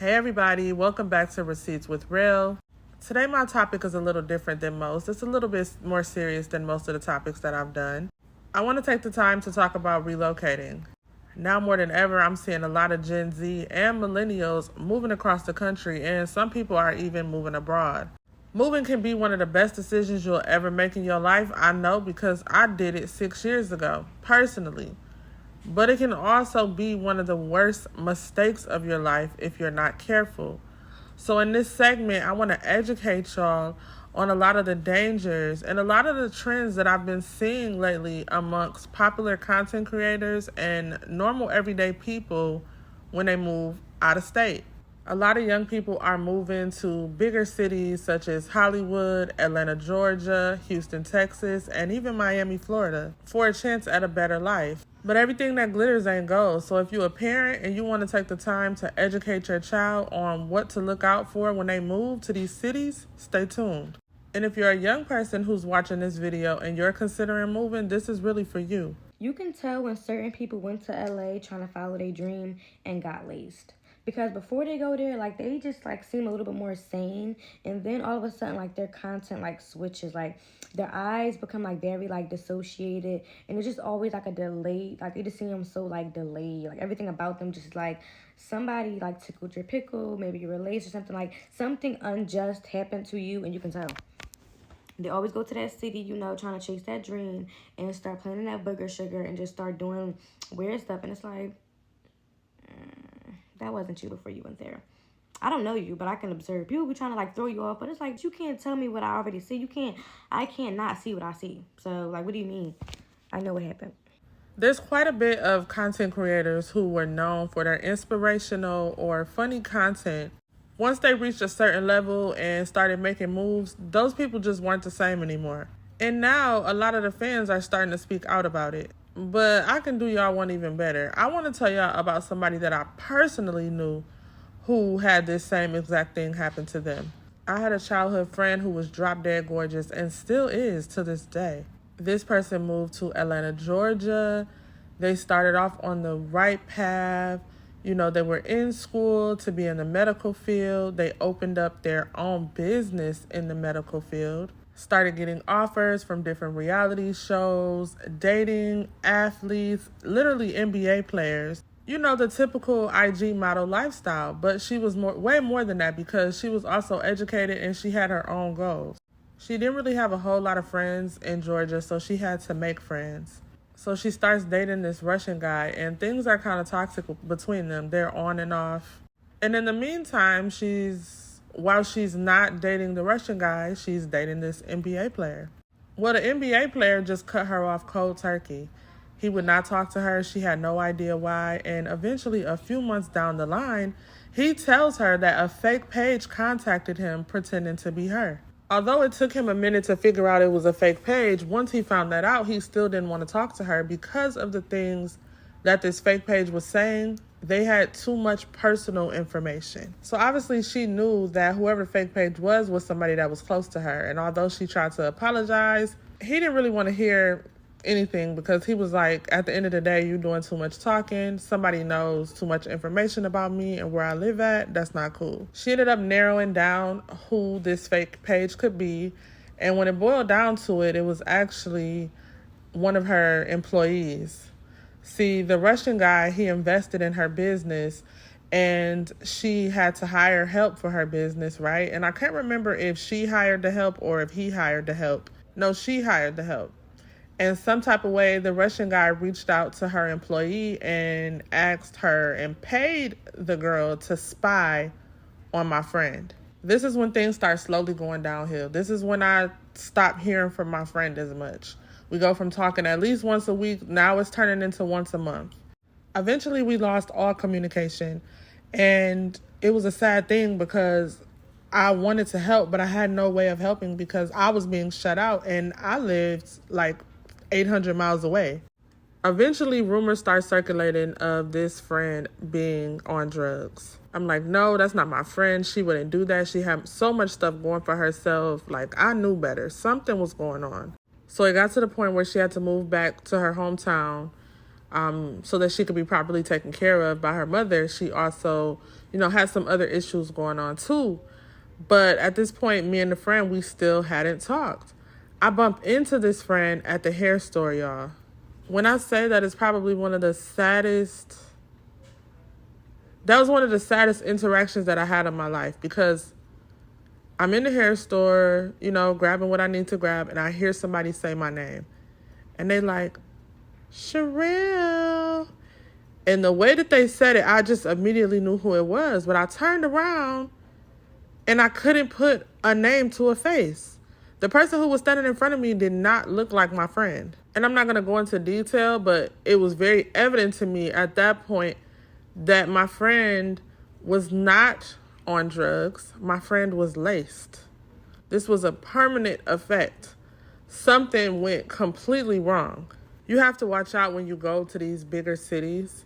Hey everybody, welcome back to Receipts with Real. Today my topic is a little different than most. It's a little bit more serious than most of the topics that I've done. I want to take the time to talk about relocating. Now more than ever, I'm seeing a lot of Gen Z and millennials moving across the country, and some people are even moving abroad. Moving can be one of the best decisions you'll ever make in your life. I know because I did it 6 years ago, personally. But it can also be one of the worst mistakes of your life if you're not careful. So in this segment, I want to educate y'all on a lot of the dangers and a lot of the trends that I've been seeing lately amongst popular content creators and normal everyday people when they move out of state. A lot of young people are moving to bigger cities such as Hollywood, Atlanta, Georgia, Houston, Texas, and even Miami, Florida for a chance at a better life. But everything that glitters ain't gold. So if you're a parent and you want to take the time to educate your child on what to look out for when they move to these cities, stay tuned. And if you're a young person who's watching this video and you're considering moving, this is really for you. You can tell when certain people went to LA trying to follow their dream and got laced. Because before they go there, they just, seem a little bit more sane. And then all of a sudden, their content, switches. Their eyes become, very, dissociated. And it's just always, a delay. They just seem so, delayed. Everything about them just, somebody, tickled your pickle. Maybe you were laced or something. Something unjust happened to you, and you can tell. They always go to that city, trying to chase that dream and start planting that booger sugar and just start doing weird stuff. And it's that wasn't you before you went there. I don't know you, but I can observe. People be trying to throw you off, but it's you can't tell me what I already see. I can't not see what I see. So what do you mean? I know what happened. There's quite a bit of content creators who were known for their inspirational or funny content. Once they reached a certain level and started making moves, those people just weren't the same anymore. And now a lot of the fans are starting to speak out about it. But I can do y'all one even better. I want to tell y'all about somebody that I personally knew who had this same exact thing happen to them. I had a childhood friend who was drop dead gorgeous and still is to this day. This person moved to Atlanta, Georgia. They started off on the right path. They were in school to be in the medical field. They opened up their own business in the medical field. Started getting offers from different reality shows, dating athletes, literally NBA players. The typical IG model lifestyle. But she was way more than that because she was also educated and she had her own goals. She didn't really have a whole lot of friends in Georgia, so she had to make friends. So she starts dating this Russian guy, and things are kind of toxic between them. They're on and off. And in the meantime, while she's not dating the Russian guy, she's dating this NBA player. Well, the NBA player just cut her off cold turkey. He would not talk to her. She had no idea why. And eventually, a few months down the line, he tells her that a fake page contacted him pretending to be her. Although it took him a minute to figure out it was a fake page, once he found that out, he still didn't want to talk to her because of the things that this fake page was saying. They had too much personal information. So obviously she knew that whoever the fake page was somebody that was close to her. And although she tried to apologize, he didn't really want to hear anything because he was at the end of the day, you're doing too much talking. Somebody knows too much information about me and where I live at. That's not cool. She ended up narrowing down who this fake page could be. And when it boiled down to it, it was actually one of her employees. See, the Russian guy, he invested in her business and she had to hire help for her business, right? And I can't remember if she hired the help or if he hired the help. No, she hired the help. And some type of way, the Russian guy reached out to her employee and asked her and paid the girl to spy on my friend. This is when things start slowly going downhill. This is when I stopped hearing from my friend as much. We go from talking at least once a week. Now it's turning into once a month. Eventually, we lost all communication. And it was a sad thing because I wanted to help, but I had no way of helping because I was being shut out. And I lived 800 miles away. Eventually, rumors start circulating of this friend being on drugs. I'm no, that's not my friend. She wouldn't do that. She had so much stuff going for herself. I knew better. Something was going on. So it got to the point where she had to move back to her hometown so that she could be properly taken care of by her mother. She also, had some other issues going on too. But at this point, me and the friend, we still hadn't talked. I bumped into this friend at the hair store, y'all. When I say that, it's probably that was one of the saddest interactions that I had in my life, because I'm in the hair store, grabbing what I need to grab, and I hear somebody say my name. And they like, Sherelle. And the way that they said it, I just immediately knew who it was. But I turned around and I couldn't put a name to a face. The person who was standing in front of me did not look like my friend. And I'm not going to go into detail, but it was very evident to me at that point that my friend was not on drugs. My friend was laced. This was a permanent effect. Something went completely wrong. You have to watch out when you go to these bigger cities,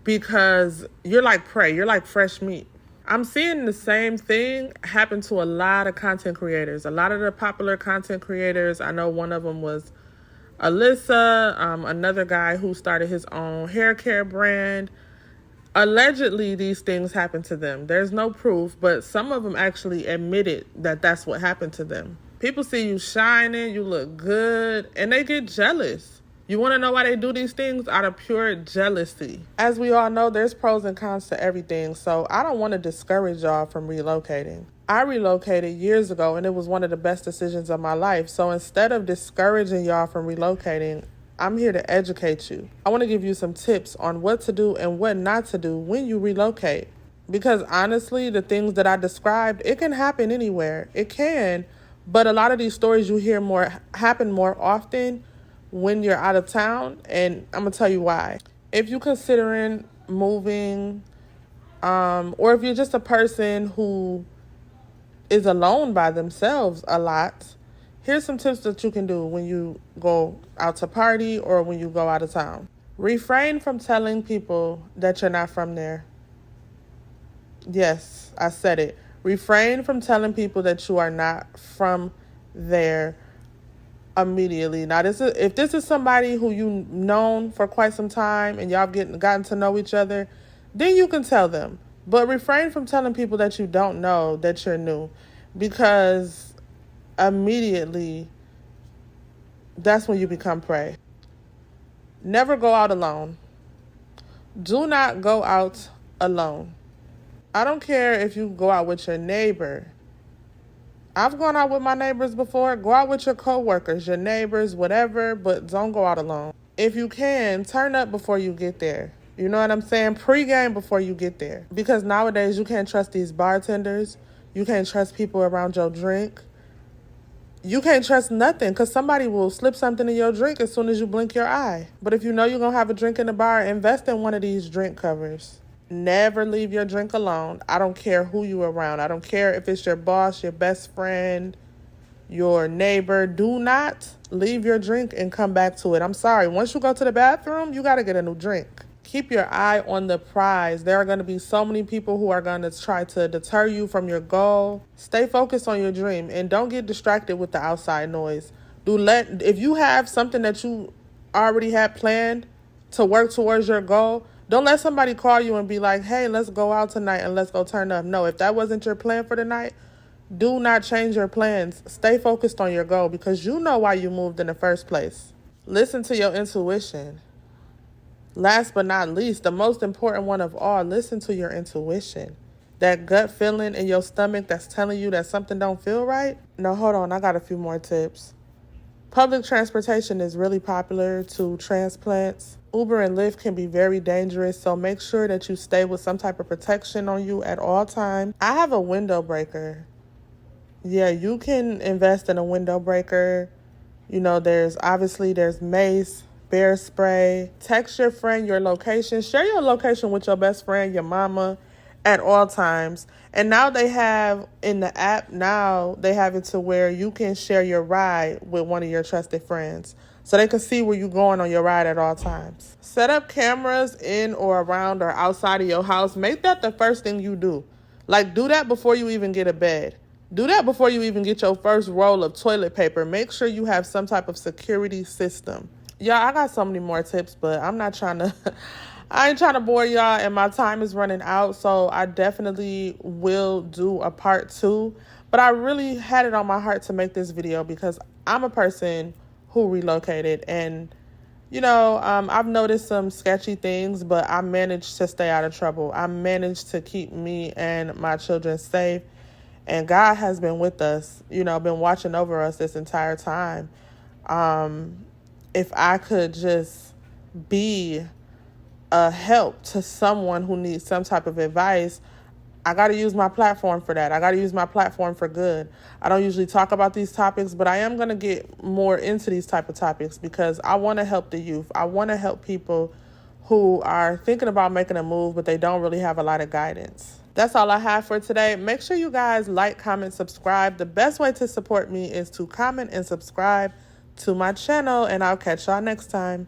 because you're like prey. You're like fresh meat. I'm seeing the same thing happen to a lot of content creators. A lot of the popular content creators, I know one of them was Alyssa, another guy who started his own hair care brand. Allegedly, these things happened to them. There's no proof, but some of them actually admitted that that's what happened to them. People see you shining, you look good, and they get jealous. You want to know why they do these things? Out of pure jealousy. As we all know, there's pros and cons to everything, so I don't want to discourage y'all from relocating. I relocated years ago, and it was one of the best decisions of my life. So instead of discouraging y'all from relocating, I'm here to educate you. I want to give you some tips on what to do and what not to do when you relocate. Because honestly, the things that I described, it can happen anywhere. It can, but a lot of these stories you hear happen more often when you're out of town, and I'm going to tell you why. If you're considering moving, or if you're just a person who is alone by themselves a lot, here's some tips that you can do when you go out to party or when you go out of town. Refrain from telling people that you're not from there. Yes, I said it. Refrain from telling people that you are not from there immediately. Now, if this is somebody who you've known for quite some time and y'all gotten to know each other, then you can tell them. But refrain from telling people that you don't know that you're new, because immediately that's when you become prey. Never go out alone. Do not go out alone. I don't care if you go out with your neighbor. I've gone out with my neighbors before. Go out with your coworkers, your neighbors, whatever, but don't go out alone. If you can, turn up before you get there. You know what I'm saying? Pre-game before you get there. Because nowadays you can't trust these bartenders. You can't trust people around your drink. You can't trust nothing, because somebody will slip something in your drink as soon as you blink your eye. But if you know you're going to have a drink in the bar, invest in one of these drink covers. Never leave your drink alone. I don't care who you're around. I don't care if it's your boss, your best friend, your neighbor. Do not leave your drink and come back to it. I'm sorry. Once you go to the bathroom, you got to get a new drink. Keep your eye on the prize. There are going to be so many people who are going to try to deter you from your goal. Stay focused on your dream and don't get distracted with the outside noise. If you have something that you already had planned to work towards your goal, don't let somebody call you and be like, hey, let's go out tonight and let's go turn up. No, if that wasn't your plan for the night, do not change your plans. Stay focused on your goal, because you know why you moved in the first place. Listen to your intuition. Last but not least, the most important one of all, listen to your intuition. That gut feeling in your stomach that's telling you that something don't feel right. No, hold on. I got a few more tips. Public transportation is really popular to transplants. Uber and Lyft can be very dangerous, so make sure that you stay with some type of protection on you at all times. I have a window breaker. Yeah, you can invest in a window breaker. There's mace, bear spray. Text your friend your location. Share your location with your best friend, your mama, at all times. And now they have in the app, they have it to where you can share your ride with one of your trusted friends, so they can see where you're going on your ride at all times. Set up cameras in or around or outside of your house. Make that the first thing you do. Do that before you even get a bed. Do that before you even get your first roll of toilet paper. Make sure you have some type of security system. Yeah, I got so many more tips, but I'm not trying to I ain't trying to bore y'all, and my time is running out, so I definitely will do a part 2. But I really had it on my heart to make this video because I'm a person who relocated, and I've noticed some sketchy things, but I managed to stay out of trouble. I managed to keep me and my children safe, and God has been with us, been watching over us this entire time. If I could just be a help to someone who needs some type of advice, I got to use my platform for that. I got to use my platform for good. I don't usually talk about these topics, but I am going to get more into these type of topics because I want to help the youth. I want to help people who are thinking about making a move, but they don't really have a lot of guidance. That's all I have for today. Make sure you guys like, comment, subscribe. The best way to support me is to comment and subscribe to my channel, and I'll catch y'all next time.